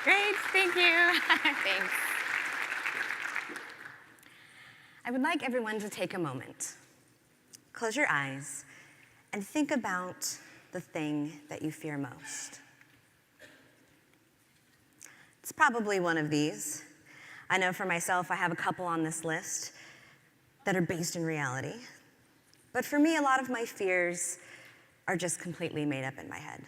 Great, thank you. Thanks. I would like everyone to take a moment. Close your eyes and think about the thing that you fear most. It's probably one of these. I know for myself, I have a couple on this list that are based in reality. But for me, a lot of my fears are just completely made up in my head.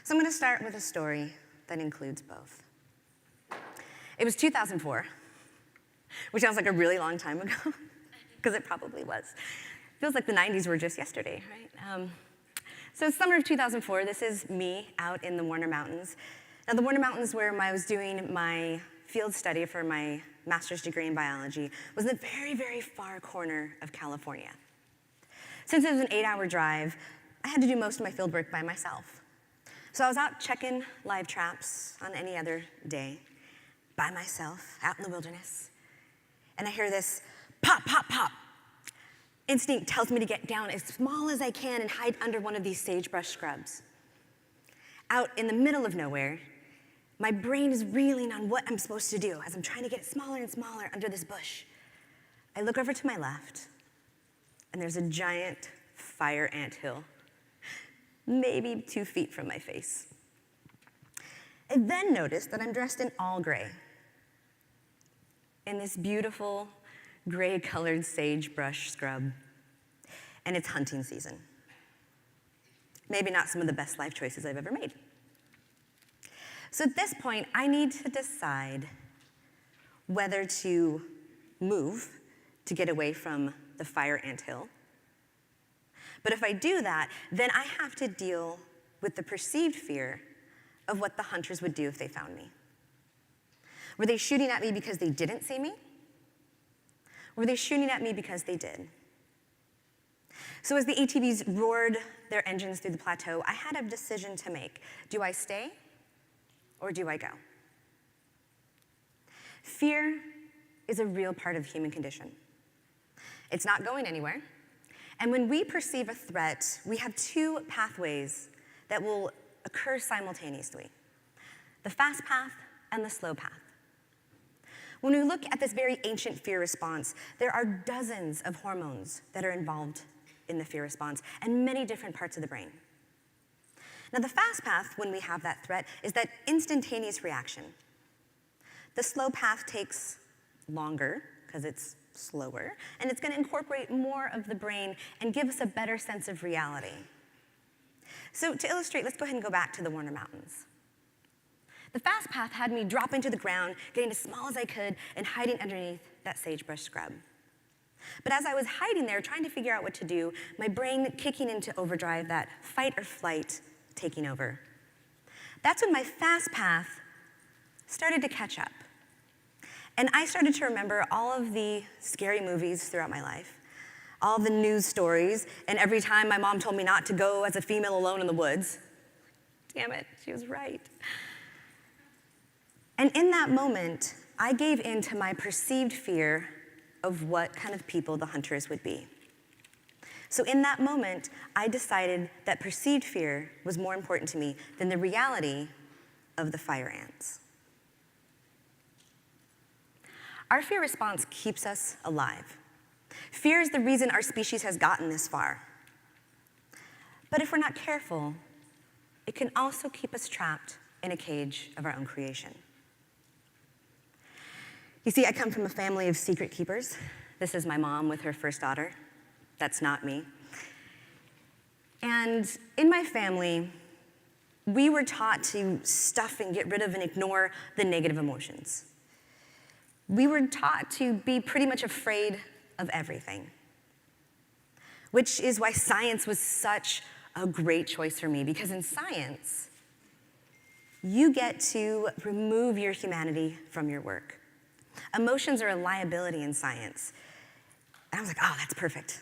So I'm going to start with a story that includes both. It was 2004, which sounds like a really long time ago, because it probably was. Feels like the 90s were just yesterday, right? So summer of 2004, this is me out in the Warner Mountains. Now, the Warner Mountains, where I was doing my field study for my master's degree in biology, was in the very, very far corner of California. Since it was an 8-hour drive, I had to do most of my field work by myself. So I was out checking live traps on any other day, by myself, out in the wilderness. And I hear this pop, pop, pop. Instinct tells me to get down as small as I can and hide under one of these sagebrush scrubs. Out in the middle of nowhere, my brain is reeling on what I'm supposed to do as I'm trying to get smaller and smaller under this bush. I look over to my left, and there's a giant fire anthill, maybe 2 feet from my face. I then notice that I'm dressed in all gray, in this beautiful gray-colored sagebrush scrub, and it's hunting season. Maybe not some of the best life choices I've ever made. So at this point, I need to decide whether to move to get away from the fire anthill. But if I do that, then I have to deal with the perceived fear of what the hunters would do if they found me. Were they shooting at me because they didn't see me? Were they shooting at me because they did? So as the ATVs roared their engines through the plateau, I had a decision to make. Do I stay or do I go? Fear is a real part of the human condition. It's not going anywhere. And when we perceive a threat, we have 2 pathways that will occur simultaneously: the fast path and the slow path. When we look at this very ancient fear response, there are dozens of hormones that are involved in the fear response and many different parts of the brain. Now, the fast path, when we have that threat, is that instantaneous reaction. The slow path takes longer because it's slower, and it's going to incorporate more of the brain and give us a better sense of reality. So to illustrate, let's go ahead and go back to the Warner Mountains. The fast path had me dropping to the ground, getting as small as I could, and hiding underneath that sagebrush scrub. But as I was hiding there, trying to figure out what to do, my brain kicking into overdrive, that fight or flight taking over. That's when my fast path started to catch up. And I started to remember all of the scary movies throughout my life, all the news stories, and every time my mom told me not to go as a female alone in the woods. Damn it, she was right. And in that moment, I gave in to my perceived fear of what kind of people the hunters would be. So in that moment, I decided that perceived fear was more important to me than the reality of the fire ants. Our fear response keeps us alive. Fear is the reason our species has gotten this far. But if we're not careful, it can also keep us trapped in a cage of our own creation. You see, I come from a family of secret keepers. This is my mom with her first daughter. That's not me. And in my family, we were taught to stuff and get rid of and ignore the negative emotions. We were taught to be pretty much afraid of everything, which is why science was such a great choice for me, because in science, you get to remove your humanity from your work. Emotions are a liability in science. And I was like, oh, that's perfect.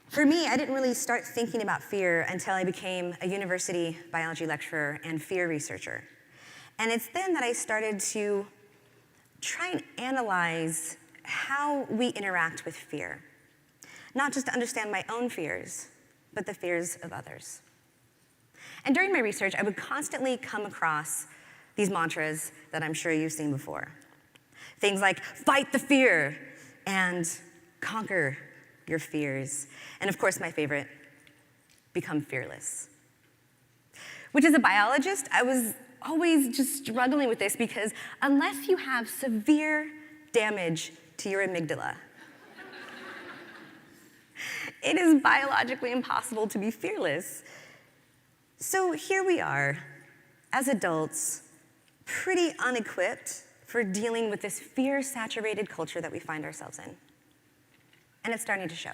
For me, I didn't really start thinking about fear until I became a university biology lecturer and fear researcher. And it's then that I started to try and analyze how we interact with fear, not just to understand my own fears, but the fears of others. And during my research, I would constantly come across these mantras that I'm sure you've seen before. Things like fight the fear and conquer your fears. And of course, my favorite, become fearless. Which, as a biologist, I was always just struggling with this because unless you have severe damage to your amygdala, it is biologically impossible to be fearless. So here we are, as adults, pretty unequipped for dealing with this fear-saturated culture that we find ourselves in. And it's starting to show.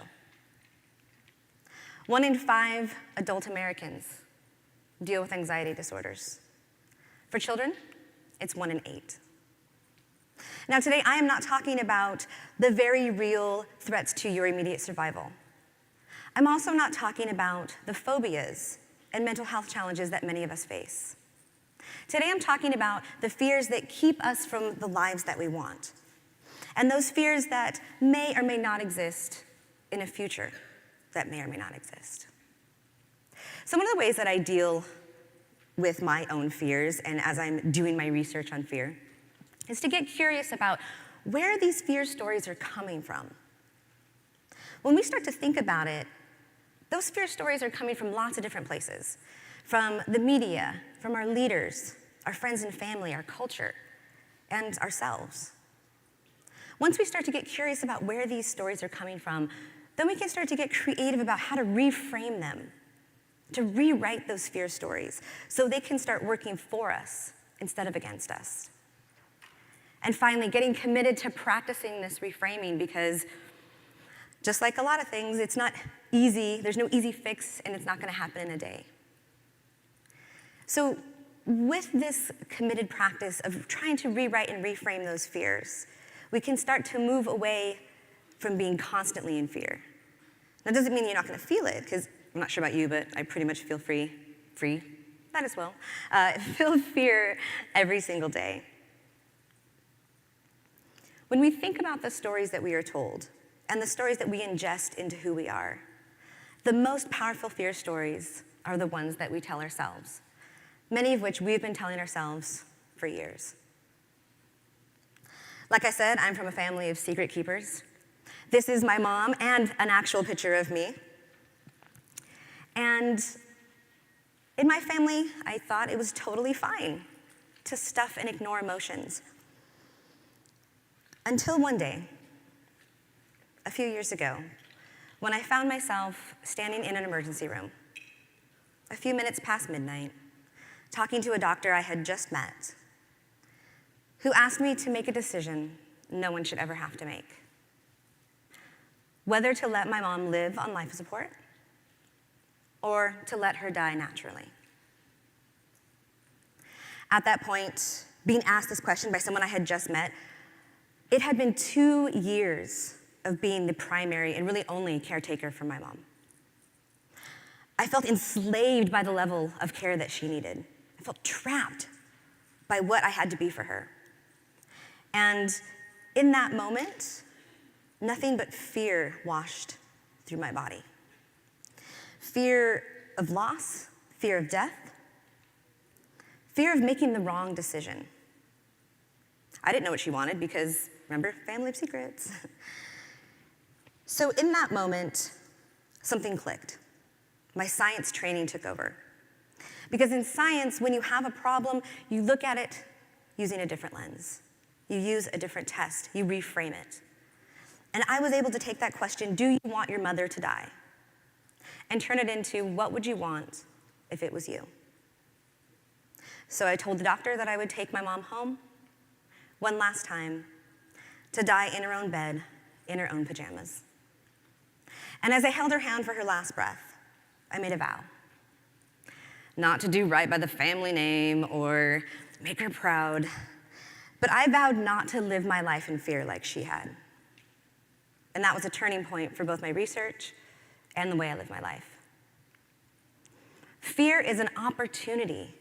1 in 5 adult Americans deal with anxiety disorders. For children, it's 1 in 8. Now today, I am not talking about the very real threats to your immediate survival. I'm also not talking about the phobias and mental health challenges that many of us face. Today, I'm talking about the fears that keep us from the lives that we want, and those fears that may or may not exist in a future that may or may not exist. So one of the ways that I deal with my own fears, and as I'm doing my research on fear, is to get curious about where these fear stories are coming from. When we start to think about it, those fear stories are coming from lots of different places, from the media, from our leaders, our friends and family, our culture, and ourselves. Once we start to get curious about where these stories are coming from, then we can start to get creative about how to reframe them, to rewrite those fear stories so they can start working for us instead of against us. And finally, getting committed to practicing this reframing because just like a lot of things, it's not easy, there's no easy fix, and it's not going to happen in a day. So with this committed practice of trying to rewrite and reframe those fears, we can start to move away from being constantly in fear. That doesn't mean you're not going to feel it, because I'm not sure about you, but I pretty much feel free, that as well, feel fear every single day. When we think about the stories that we are told and the stories that we ingest into who we are, the most powerful fear stories are the ones that we tell ourselves, many of which we've been telling ourselves for years. Like I said, I'm from a family of secret keepers. This is my mom and an actual picture of me. And in my family, I thought it was totally fine to stuff and ignore emotions. Until one day, a few years ago, when I found myself standing in an emergency room, a few minutes past midnight, talking to a doctor I had just met, who asked me to make a decision no one should ever have to make. Whether to let my mom live on life support or to let her die naturally. At that point, being asked this question by someone I had just met, it had been 2 years of being the primary and really only caretaker for my mom. I felt enslaved by the level of care that she needed. I felt trapped by what I had to be for her. And in that moment, nothing but fear washed through my body. Fear of loss, fear of death, fear of making the wrong decision. I didn't know what she wanted because, remember, family of secrets. So in that moment, something clicked. My science training took over. Because in science, when you have a problem, you look at it using a different lens. You use a different test. You reframe it. And I was able to take that question, do you want your mother to die? And turn it into, what would you want if it was you? So I told the doctor that I would take my mom home one last time to die in her own bed, in her own pajamas. And as I held her hand for her last breath, I made a vow. Not to do right by the family name or make her proud, but I vowed not to live my life in fear like she had. And that was a turning point for both my research and the way I live my life. Fear is an opportunity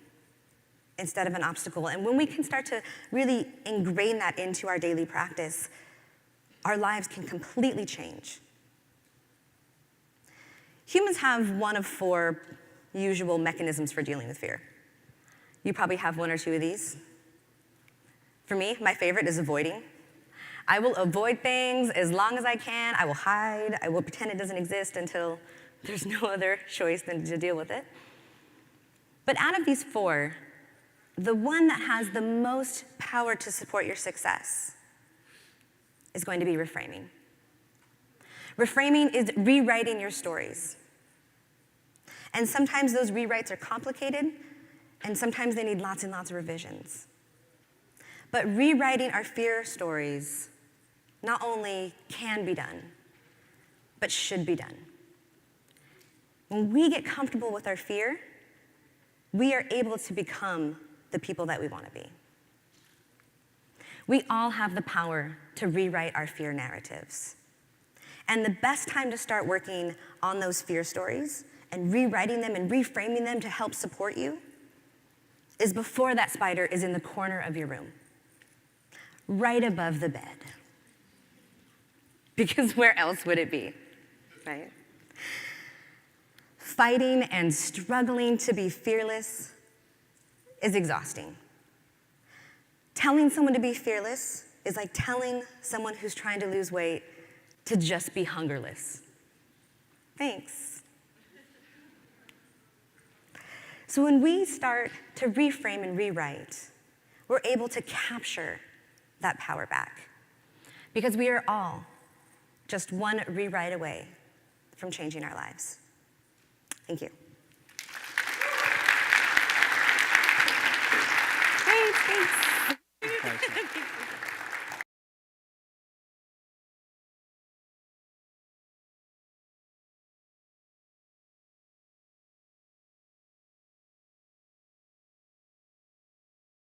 instead of an obstacle. And when we can start to really ingrain that into our daily practice, our lives can completely change. Humans have one of 4 usual mechanisms for dealing with fear. You probably have 1 or 2 of these. For me, my favorite is avoiding. I will avoid things as long as I can. I will hide. I will pretend it doesn't exist until there's no other choice than to deal with it. But out of these four, the one that has the most power to support your success is going to be reframing. Reframing is rewriting your stories. And sometimes those rewrites are complicated, and sometimes they need lots and lots of revisions. But rewriting our fear stories not only can be done, but should be done. When we get comfortable with our fear, we are able to become the people that we want to be. We all have the power to rewrite our fear narratives. And the best time to start working on those fear stories and rewriting them and reframing them to help support you is before that spider is in the corner of your room, right above the bed. Because where else would it be, right? Fighting and struggling to be fearless is exhausting. Telling someone to be fearless is like telling someone who's trying to lose weight to just be hungerless. Thanks. So when we start to reframe and rewrite, we're able to capture that power back. Because we are all just one rewrite away from changing our lives. Thank you. Great, thanks.